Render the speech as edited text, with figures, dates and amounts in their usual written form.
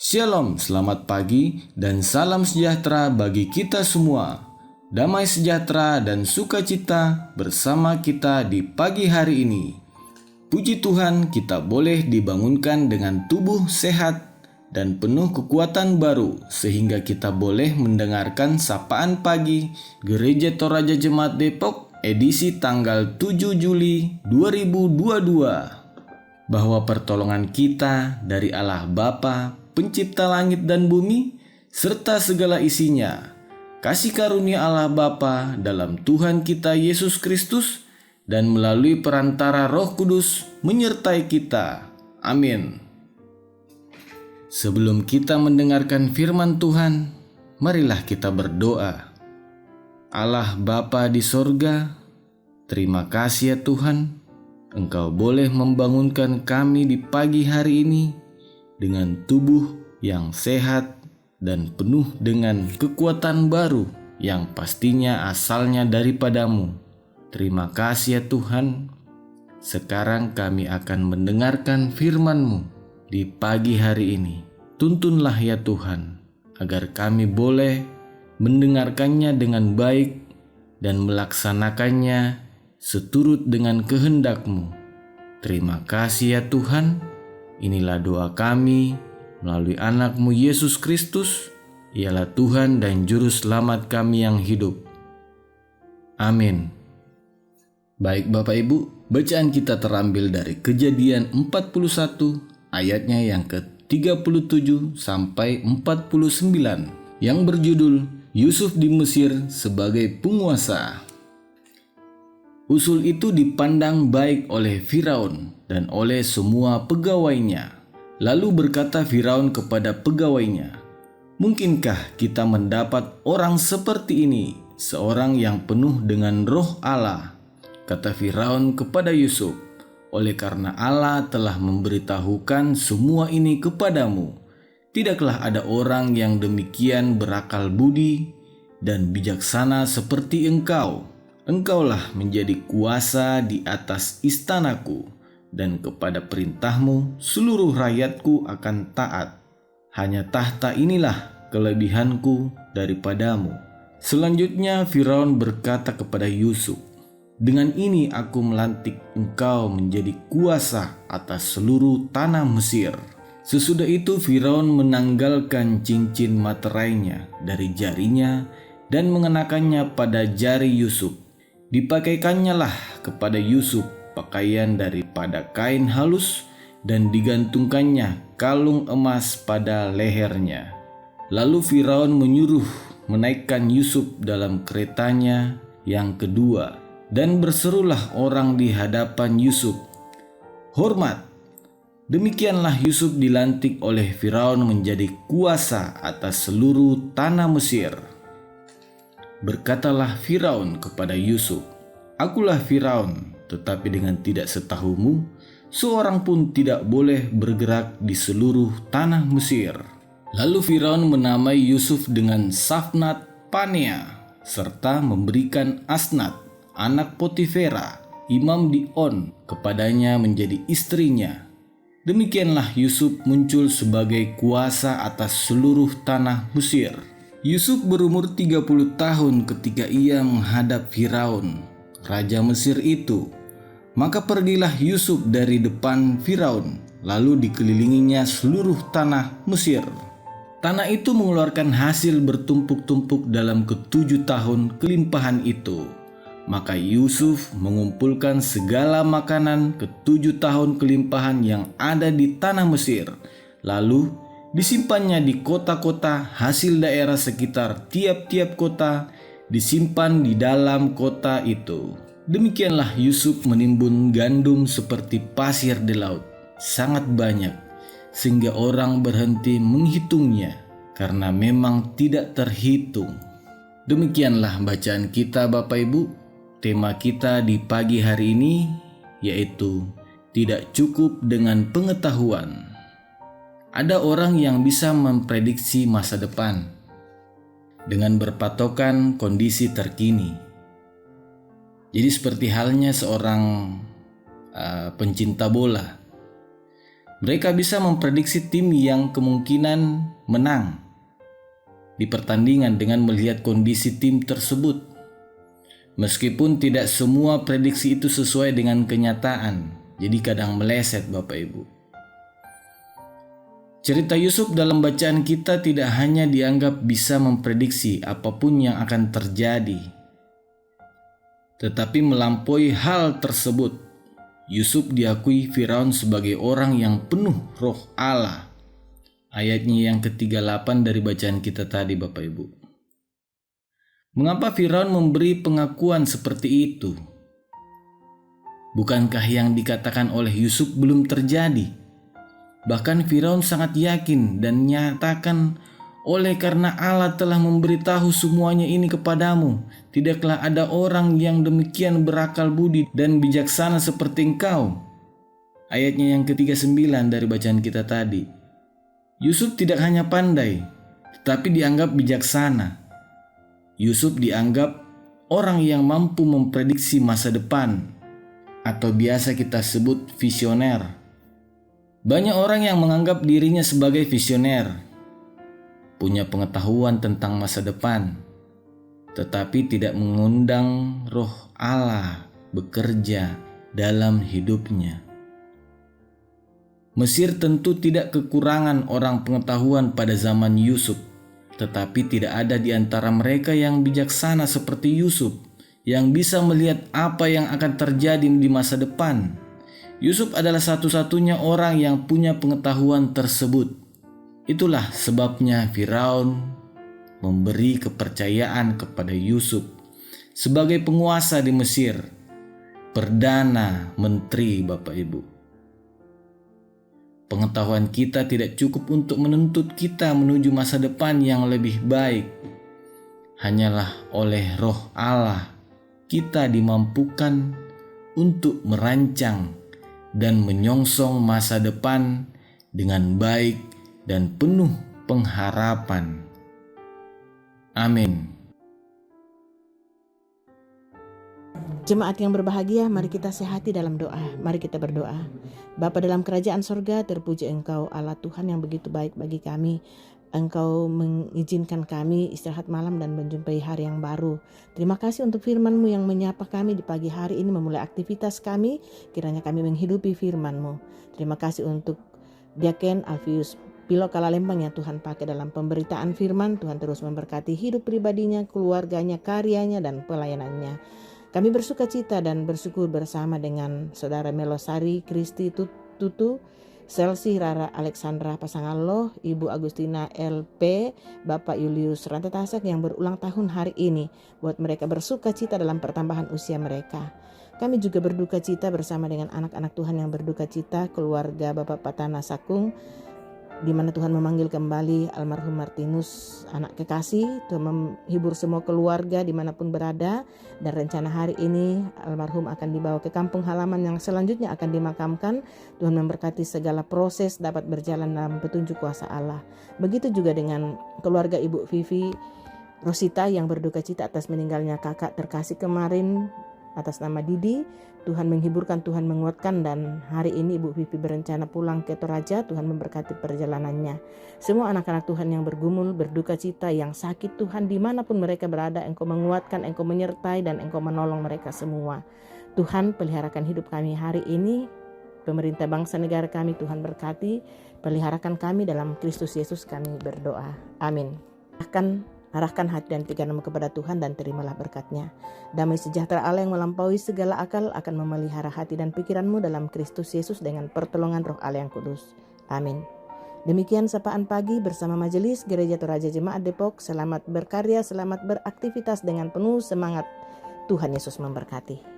Shalom, selamat pagi dan salam sejahtera bagi kita semua. Damai sejahtera dan sukacita bersama kita di pagi hari ini. Puji Tuhan, kita boleh dibangunkan dengan tubuh sehat dan penuh kekuatan baru sehingga kita boleh mendengarkan sapaan pagi Gereja Toraja Jemaat Depok edisi tanggal 7 Juli 2022. Bahwa pertolongan kita dari Allah Bapa, Pencipta langit dan bumi, serta segala isinya, kasih karunia Allah Bapa dalam Tuhan kita Yesus Kristus, dan melalui perantara Roh Kudus menyertai kita. Amin. Sebelum kita mendengarkan firman Tuhan, marilah kita berdoa. Allah Bapa di sorga, terima kasih ya Tuhan, Engkau boleh membangunkan kami di pagi hari ini dengan tubuh yang sehat dan penuh dengan kekuatan baru yang pastinya asalnya daripadamu. Terima kasih ya Tuhan. Sekarang kami akan mendengarkan firman-Mu di pagi hari ini. Tuntunlah ya Tuhan, agar kami boleh mendengarkannya dengan baik dan melaksanakannya seturut dengan kehendak-Mu. Terima kasih ya Tuhan. Inilah doa kami melalui anak-Mu Yesus Kristus, ialah Tuhan dan Juru Selamat kami yang hidup. Amin. Baik Bapak Ibu, bacaan kita terambil dari Kejadian 41 ayatnya yang ke-37 sampai 49 yang berjudul Yusuf di Mesir sebagai penguasa. Usul itu dipandang baik oleh Firaun dan oleh semua pegawainya. Lalu berkata Firaun kepada pegawainya, "Mungkinkah kita mendapat orang seperti ini, seorang yang penuh dengan roh Allah?" Kata Firaun kepada Yusuf, "Oleh karena Allah telah memberitahukan semua ini kepadamu, tidaklah ada orang yang demikian berakal budi dan bijaksana seperti engkau. Engkaulah menjadi kuasa di atas istanaku, dan kepada perintahmu seluruh rakyatku akan taat. Hanya tahta inilah kelebihanku daripadamu." Selanjutnya Firaun berkata kepada Yusuf, "Dengan ini aku melantik engkau menjadi kuasa atas seluruh tanah Mesir." Sesudah itu Firaun menanggalkan cincin materainya dari jarinya dan mengenakannya pada jari Yusuf. Dipakaikannya lah kepada Yusuf pakaian daripada kain halus dan digantungkannya kalung emas pada lehernya. Lalu Firaun menyuruh menaikkan Yusuf dalam keretanya yang kedua, dan berserulah orang di hadapan Yusuf, "Hormat!" Demikianlah Yusuf dilantik oleh Firaun menjadi kuasa atas seluruh tanah Mesir. Berkatalah Firaun kepada Yusuf, "Akulah Firaun, tetapi dengan tidak setahumu, seorang pun tidak boleh bergerak di seluruh tanah Mesir." Lalu Firaun menamai Yusuf dengan Safnat Panea, serta memberikan Asnat, anak Potifera, imam di On, kepadanya menjadi istrinya. Demikianlah Yusuf muncul sebagai kuasa atas seluruh tanah Mesir. Yusuf berumur 30 tahun ketika ia menghadap Firaun, raja Mesir itu. Maka pergilah Yusuf dari depan Firaun, lalu dikelilinginya seluruh tanah Mesir. Tanah itu mengeluarkan hasil bertumpuk-tumpuk dalam ke-7 tahun kelimpahan itu. Maka Yusuf mengumpulkan segala makanan ke-7 tahun kelimpahan yang ada di tanah Mesir. Lalu disimpannya di kota-kota hasil daerah sekitar tiap-tiap kota, disimpan di dalam kota itu. Demikianlah Yusuf menimbun gandum seperti pasir di laut, sangat banyak, sehingga orang berhenti menghitungnya, karena memang tidak terhitung. Demikianlah bacaan kita Bapak Ibu. Tema kita di pagi hari ini yaitu tidak cukup dengan pengetahuan. Ada orang yang bisa memprediksi masa depan dengan berpatokan kondisi terkini. Jadi seperti halnya seorang pencinta bola. Mereka bisa memprediksi tim yang kemungkinan menang di pertandingan dengan melihat kondisi tim tersebut. Meskipun tidak semua prediksi itu sesuai dengan kenyataan, jadi kadang meleset Bapak Ibu. Cerita Yusuf dalam bacaan kita tidak hanya dianggap bisa memprediksi apapun yang akan terjadi, tetapi melampaui hal tersebut, Yusuf diakui Firaun sebagai orang yang penuh roh Allah. Ayatnya yang ke-38 dari bacaan kita tadi Bapak Ibu. Mengapa Firaun memberi pengakuan seperti itu? Bukankah yang dikatakan oleh Yusuf belum terjadi? Bahkan Firaun sangat yakin dan nyatakan, oleh karena Allah telah memberitahu semuanya ini kepadamu, tidaklah ada orang yang demikian berakal budi dan bijaksana seperti engkau. Ayatnya yang ke-39 dari bacaan kita tadi. Yusuf tidak hanya pandai, tetapi dianggap bijaksana. Yusuf dianggap orang yang mampu memprediksi masa depan, atau biasa kita sebut visioner. Banyak orang yang menganggap dirinya sebagai visioner, punya pengetahuan tentang masa depan, tetapi tidak mengundang roh Allah bekerja dalam hidupnya. Mesir tentu tidak kekurangan orang pengetahuan pada zaman Yusuf, tetapi tidak ada di antara mereka yang bijaksana seperti Yusuf, yang bisa melihat apa yang akan terjadi di masa depan. Yusuf adalah satu-satunya orang yang punya pengetahuan tersebut. Itulah sebabnya Firaun memberi kepercayaan kepada Yusuf sebagai penguasa di Mesir, perdana menteri Bapak Ibu. Pengetahuan kita tidak cukup untuk menuntut kita menuju masa depan yang lebih baik. Hanyalah oleh roh Allah kita dimampukan untuk merancang dan menyongsong masa depan dengan baik dan penuh pengharapan. Amin. Jemaat yang berbahagia, mari kita sehati dalam doa. Mari kita berdoa. Bapa dalam kerajaan sorga, terpuji Engkau Allah Tuhan yang begitu baik bagi kami. Engkau mengizinkan kami istirahat malam dan menjumpai hari yang baru. Terima kasih untuk firman-Mu yang menyapa kami di pagi hari ini memulai aktivitas kami. Kiranya kami menghidupi firman-Mu. Terima kasih untuk Diaken Alfius Pilo Kalalembang yang Tuhan pakai dalam pemberitaan firman. Tuhan terus memberkati hidup pribadinya, keluarganya, karyanya, dan pelayanannya. Kami bersuka cita dan bersyukur bersama dengan Saudara Melosari Kristi Tutu, Selsi Rara Alexandra pasangan Loh, Ibu Agustina LP, Bapak Julius Rantetasak yang berulang tahun hari ini. Buat mereka bersuka cita dalam pertambahan usia mereka. Kami juga berduka cita bersama dengan anak-anak Tuhan yang berduka cita, keluarga Bapak Patana Sakung, di mana Tuhan memanggil kembali almarhum Martinus, anak kekasih. Tuhan menghibur semua keluarga dimanapun berada, dan rencana hari ini almarhum akan dibawa ke kampung halaman yang selanjutnya akan dimakamkan. Tuhan memberkati segala proses dapat berjalan dalam petunjuk kuasa Allah. Begitu juga dengan keluarga Ibu Vivi Rosita yang berduka cita atas meninggalnya kakak terkasih kemarin atas nama Didi. Tuhan menghiburkan, Tuhan menguatkan, dan hari ini Ibu Vivi berencana pulang ke Toraja. Tuhan memberkati perjalanannya. Semua anak-anak Tuhan yang bergumul, berduka cita, yang sakit, Tuhan dimanapun mereka berada, Engkau menguatkan, Engkau menyertai, dan Engkau menolong mereka semua. Tuhan, peliharakan hidup kami hari ini. Pemerintah bangsa negara kami Tuhan berkati. Peliharakan kami dalam Kristus Yesus kami berdoa. Amin. Arahkan hati dan pikiranmu kepada Tuhan dan terimalah berkat-Nya. Damai sejahtera Allah yang melampaui segala akal akan memelihara hati dan pikiranmu dalam Kristus Yesus dengan pertolongan Roh Allah yang kudus. Amin. Demikian sapaan pagi bersama Majelis Gereja Toraja Jemaat Depok. Selamat berkarya, selamat beraktivitas dengan penuh semangat. Tuhan Yesus memberkati.